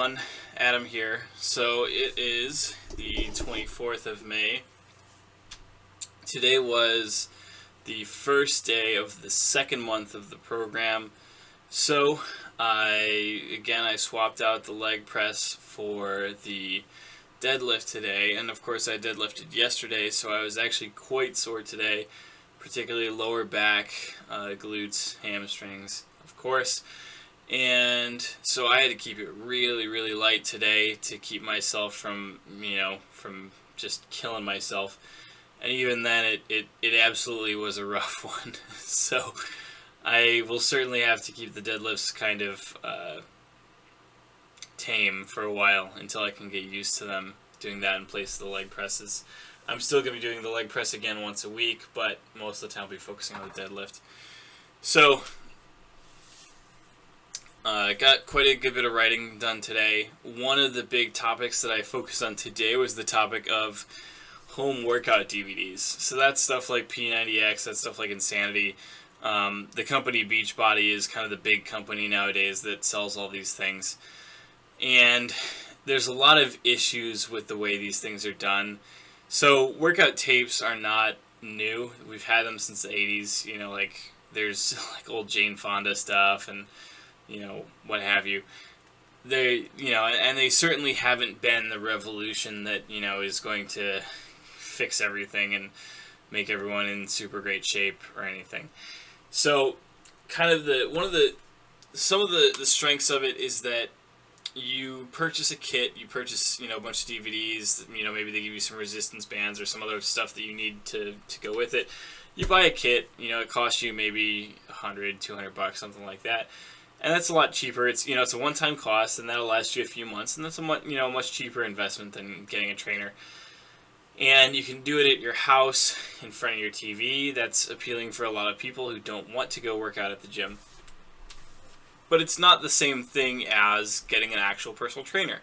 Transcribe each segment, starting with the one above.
everyone, Adam here. So it is the 24th of May. Today was the first day of the second month of the program. So I swapped out the leg press for the deadlift today, and of course I deadlifted yesterday, so I was actually quite sore today, particularly lower back, glutes, hamstrings, of course. And so I had to keep it really, really light today to keep myself from just killing myself. And even then, it absolutely was a rough one. So I will certainly have to keep the deadlifts kind of tame for a while until I can get used to them, doing that in place of the leg presses. I'm still going to be doing the leg press again once a week, but most of the time I'll be focusing on the deadlift. So got quite a good bit of writing done today. One of the big topics that I focused on today was the topic of home workout DVDs. So that's stuff like P90X, that's stuff like Insanity. The company Beachbody is kind of the big company nowadays that sells all these things. And there's a lot of issues with the way these things are done. So workout tapes are not new. We've had them since the 80s. Like there's like old Jane Fonda stuff and what have you. And they certainly haven't been the revolution that, is going to fix everything and make everyone in super great shape or anything. So kind of some of the strengths of it is that you purchase a kit, you purchase, a bunch of DVDs, maybe they give you some resistance bands or some other stuff that you need to go with it. You buy a kit, it costs you maybe $100, $200, something like that. And that's a lot cheaper. It's it's a one-time cost, and that'll last you a few months, and that's a much cheaper investment than getting a trainer. And you can do it at your house in front of your TV. That's appealing for a lot of people who don't want to go work out at the gym. But it's not the same thing as getting an actual personal trainer.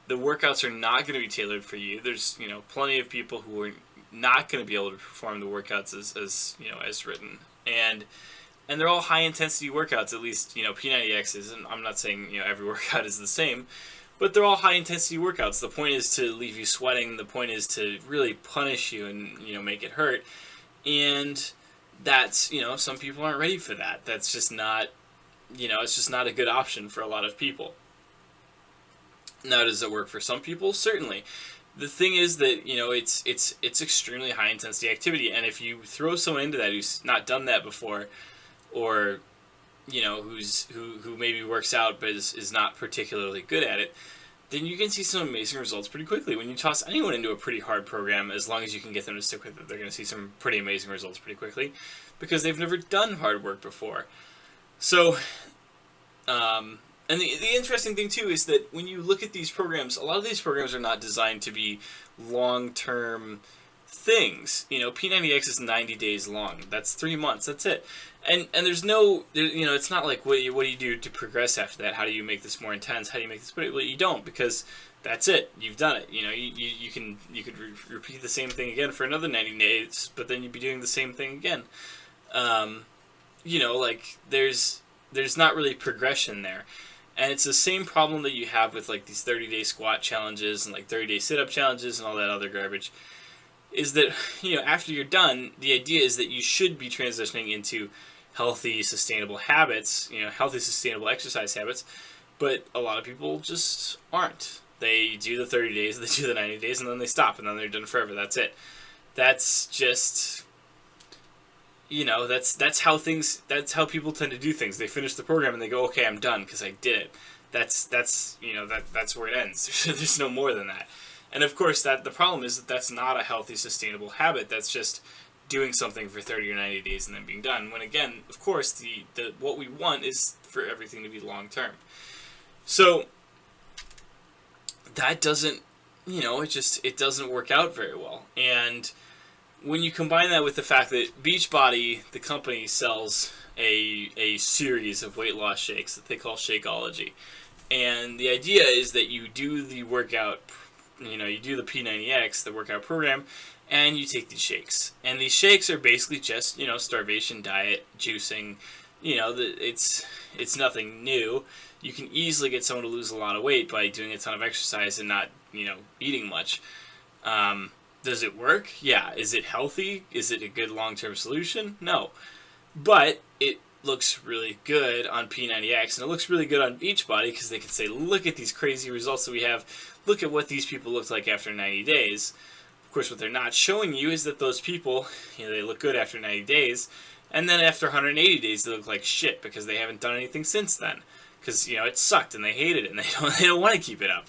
The workouts are not going to be tailored for you. There's plenty of people who are not going to be able to perform the workouts as written. And they're all high-intensity workouts, at least, P90X is. And I'm not saying, every workout is the same, but they're all high-intensity workouts. The point is to leave you sweating. The point is to really punish you and, make it hurt. And that's, some people aren't ready for that. That's just not, it's just not a good option for a lot of people. Now, does it work for some people? Certainly. The thing is that, it's extremely high-intensity activity. And if you throw someone into that who's not done that before, or who maybe works out but is not particularly good at it, then you can see some amazing results pretty quickly. When you toss anyone into a pretty hard program, as long as you can get them to stick with it, they're going to see some pretty amazing results pretty quickly because they've never done hard work before. So, and the interesting thing too is that when you look at these programs, a lot of these programs are not designed to be long-term things. P90X is 90 days long. That's 3 months. That's it. And there's no, it's not like what do you do to progress after that? How do you make this more intense? How do you make this? Well, you don't, because that's it. You've done it. You could repeat the same thing again for another 90 days, but then you'd be doing the same thing again. Like there's not really progression there. And it's the same problem that you have with like these 30-day squat challenges and like 30-day sit-up challenges and all that other garbage. Is that, after you're done, the idea is that you should be transitioning into healthy, sustainable habits, healthy, sustainable exercise habits, but a lot of people just aren't. They do the 30 days, they do the 90 days, and then they stop, and then they're done forever. That's it. That's just, that's how people tend to do things. They finish the program and they go, okay, I'm done because I did it. That's where it ends. There's no more than that. And of course, the problem is that that's not a healthy, sustainable habit. That's just doing something for 30 or 90 days and then being done. When again, of course, the what we want is for everything to be long term. So that doesn't, it doesn't work out very well. And when you combine that with the fact that Beachbody, the company, sells a series of weight loss shakes that they call Shakeology, and the idea is that you do the workout. You do the P90X, the workout program, and you take these shakes. And these shakes are basically just, starvation diet, juicing. It's nothing new. you can easily get someone to lose a lot of weight by doing a ton of exercise and not, eating much. Does it work? Yeah. Is it healthy? Is it a good long-term solution? No. But it looks really good on P90X, and it looks really good on Beachbody because they can say, look at these crazy results that we have. Look at what these people looked like after 90 days. Of course, what they're not showing you is that those people, they look good after 90 days, and then after 180 days, they look like shit because they haven't done anything since then. Because, it sucked, and they hated it, and they don't want to keep it up.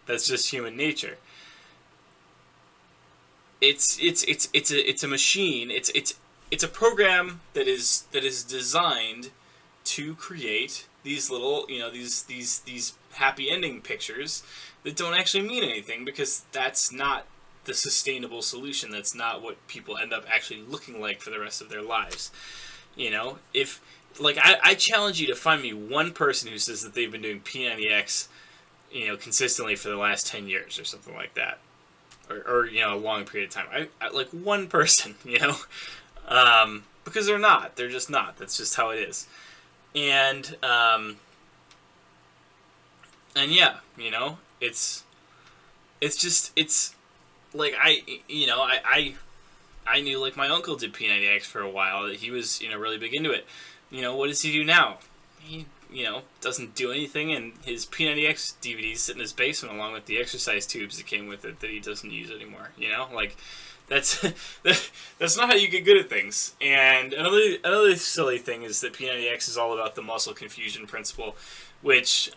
That's just human nature. It's a machine. It's a program that is designed to create these little, these happy ending pictures that don't actually mean anything, because that's not the sustainable solution. That's not what people end up actually looking like for the rest of their lives. If I challenge you to find me one person who says that they've been doing P90X, consistently for the last 10 years or something like that, or a long period of time. I like one person, because they're just not. That's just how it is. And yeah, it's like I knew, like, my uncle did P90X for a while. That he was, really big into it. What does he do now? He, doesn't do anything, and his P90X DVDs sit in his basement along with the exercise tubes that came with it that he doesn't use anymore. That's that's not how you get good at things. And another silly thing is that P90X is all about the muscle confusion principle, which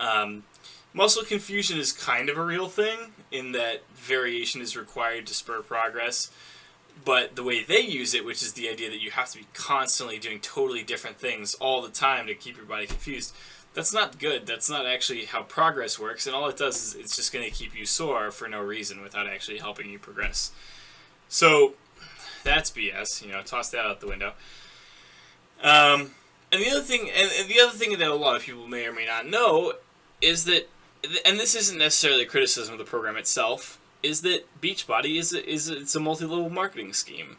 muscle confusion is kind of a real thing in that variation is required to spur progress. But the way they use it, which is the idea that you have to be constantly doing totally different things all the time to keep your body confused, that's not good. That's not actually how progress works. And all it does is it's just going to keep you sore for no reason without actually helping you progress. So that's BS. Toss that out the window. And the other thing that a lot of people may or may not know is that, and this isn't necessarily a criticism of the program itself, is that Beachbody it's a multi-level marketing scheme.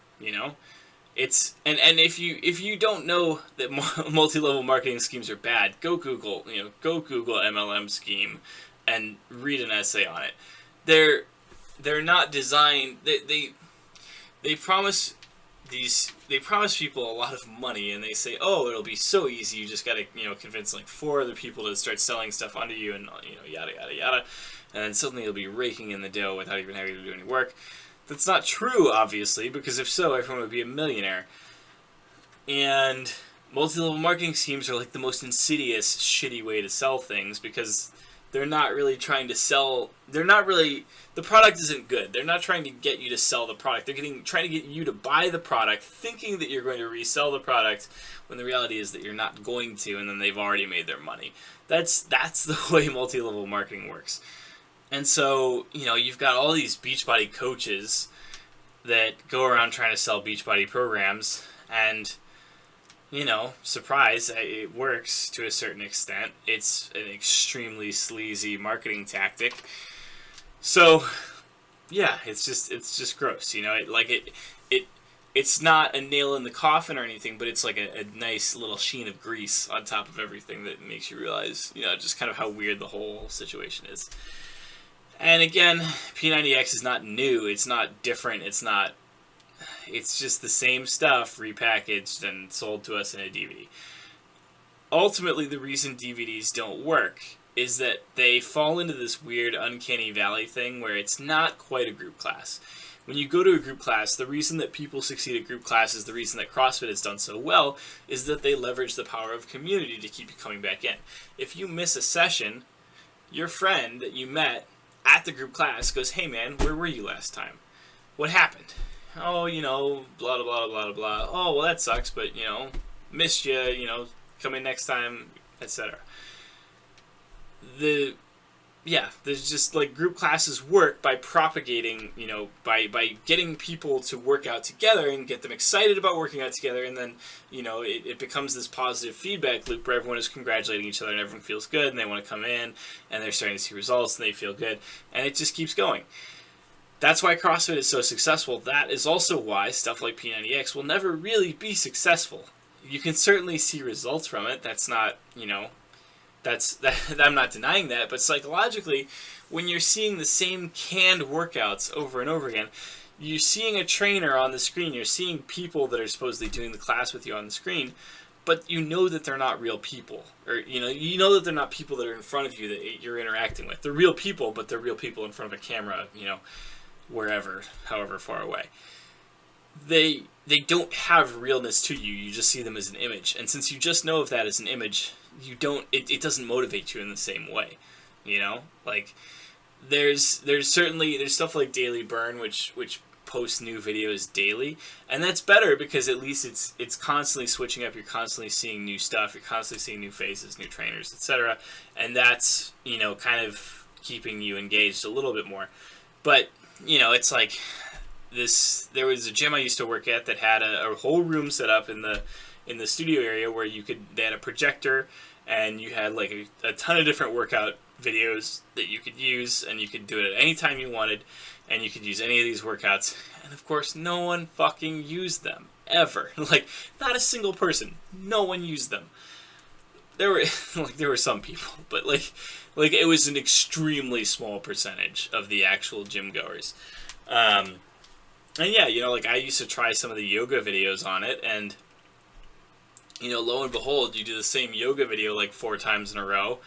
It's and if you don't know that multi-level marketing schemes are bad, go Google MLM scheme and read an essay on it. They're not designed. They promise people a lot of money, and they say, oh, it'll be so easy. You just got to convince like 4 other people to start selling stuff onto you, and yada yada yada. And then suddenly you'll be raking in the dough without even having to do any work. That's not true, obviously, because if so, everyone would be a millionaire. And multi-level marketing schemes are like the most insidious, shitty way to sell things, because they're not really trying to sell. The product isn't good. They're not trying to get you to sell the product. They're trying to get you to buy the product, thinking that you're going to resell the product, when the reality is that you're not going to, and then they've already made their money. That's the way multi-level marketing works. And so, you've got all these Beachbody coaches that go around trying to sell Beachbody programs, and, surprise, it works to a certain extent. It's an extremely sleazy marketing tactic. So, yeah, it's just gross. It's not a nail in the coffin or anything, but it's like a nice little sheen of grease on top of everything that makes you realize, just kind of how weird the whole situation is. And again, P90X is not new. It's not different. It's just the same stuff repackaged and sold to us in a DVD. Ultimately, the reason DVDs don't work is that they fall into this weird uncanny valley thing where it's not quite a group class. When you go to a group class, the reason that people succeed at group classes, the reason that CrossFit has done so well, is that they leverage the power of community to keep you coming back in. If you miss a session, your friend that you met at the group class goes, hey man, where were you last time? What happened? Oh, blah, blah, blah, blah, blah. Oh, well, that sucks, but, missed you, come in next time, etc. There's just, like, group classes work by propagating, by getting people to work out together and get them excited about working out together, and then, it becomes this positive feedback loop where everyone is congratulating each other and everyone feels good and they want to come in and they're starting to see results and they feel good, and it just keeps going. That's why CrossFit is so successful. That is also why stuff like P90X will never really be successful. You can certainly see results from it. That's not, I'm not denying that, but psychologically, when you're seeing the same canned workouts over and over again, you're seeing a trainer on the screen, you're seeing people that are supposedly doing the class with you on the screen, but you know that they're not real people. Or, you know that they're not people that are in front of you that you're interacting with. They're real people, but they're real people in front of a camera, wherever, however far away. They don't have realness to you. You just see them as an image. And since you just know of that as an image, it doesn't motivate you in the same way. Like there's stuff like Daily Burn, which posts new videos daily, and that's better because at least it's constantly switching up. You're constantly seeing new stuff. You're constantly seeing new faces, new trainers, etc. And that's kind of keeping you engaged a little bit more. But it's like this. There was a gym I used to work at that had a whole room set up in the studio area where they had a projector, and you had like a ton of different workout videos that you could use, and you could do it at any time you wanted, and you could use any of these workouts. And of course, no one fucking used them ever. Like, not a single person. No one used them. There were some people, but like it was an extremely small percentage of the actual gym goers. And yeah, I used to try some of the yoga videos on it, and lo and behold, you do the same yoga video like 4 times in a row,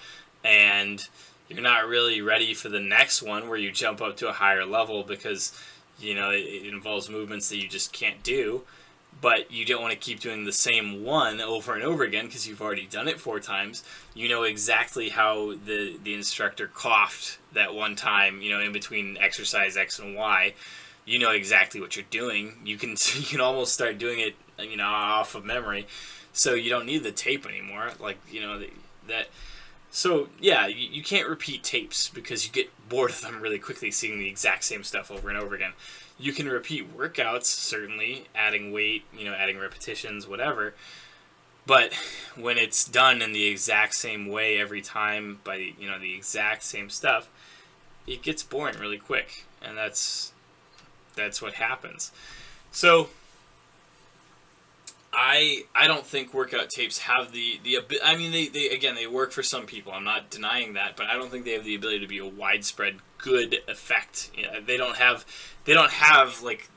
and you're not really ready for the next one where you jump up to a higher level because, it involves movements that you just can't do, but you don't want to keep doing the same one over and over again because you've already done it 4 times. You know exactly how the instructor coughed that one time, in between exercise X and Y. You know exactly what you're doing. You can almost start doing it, off of memory. So you don't need the tape anymore. So yeah, you can't repeat tapes because you get bored of them really quickly, seeing the exact same stuff over and over again. You can repeat workouts, certainly, adding weight, adding repetitions, whatever. But when it's done in the exact same way every time by the exact same stuff, it gets boring really quick, and that's what happens. So I don't think workout tapes have the I mean, they work for some people. I'm not denying that, but I don't think they have the ability to be a widespread good effect. They don't have like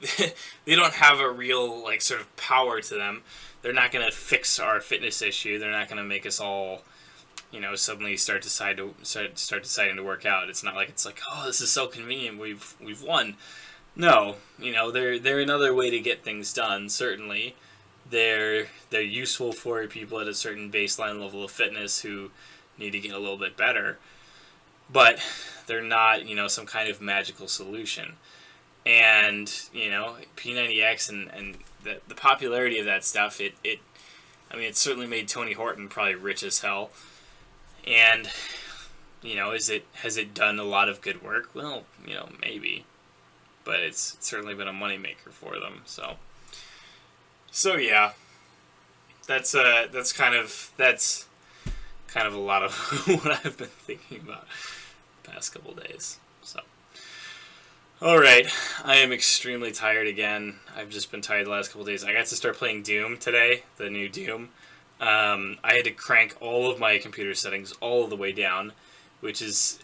they don't have a real like sort of power to them. They're not going to fix our fitness issue. They're not going to make us all suddenly start deciding to work out. It's not like it's like, oh, this is so convenient. We've won. No, they're another way to get things done. Certainly. They're useful for people at a certain baseline level of fitness who need to get a little bit better, but they're not some kind of magical solution. And P90X and the popularity of that stuff, it certainly made Tony Horton probably rich as hell. And has it done a lot of good work? Well, maybe, but it's certainly been a moneymaker for them. So yeah, that's kind of a lot of what I've been thinking about the past couple days. So, all right, I am extremely tired again. I've just been tired the last couple days. I got to start playing Doom today, the new Doom. I had to crank all of my computer settings all the way down, which is,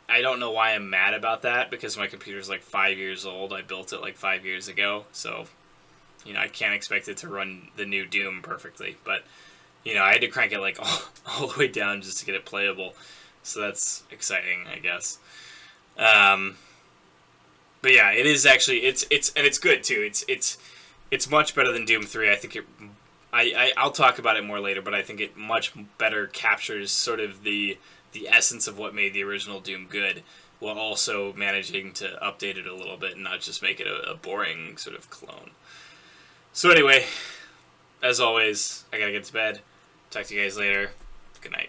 I don't know why I'm mad about that, because my computer's like 5 years old. I built it like 5 years ago, so I can't expect it to run the new Doom perfectly, but, I had to crank it like all the way down just to get it playable, so that's exciting, I guess. But yeah, it is actually, it's good too. It's much better than Doom 3. I think I'll talk about it more later, but I think it much better captures sort of the essence of what made the original Doom good, while also managing to update it a little bit and not just make it a boring sort of clone. So anyway, as always, I gotta get to bed. Talk to you guys later. Good night.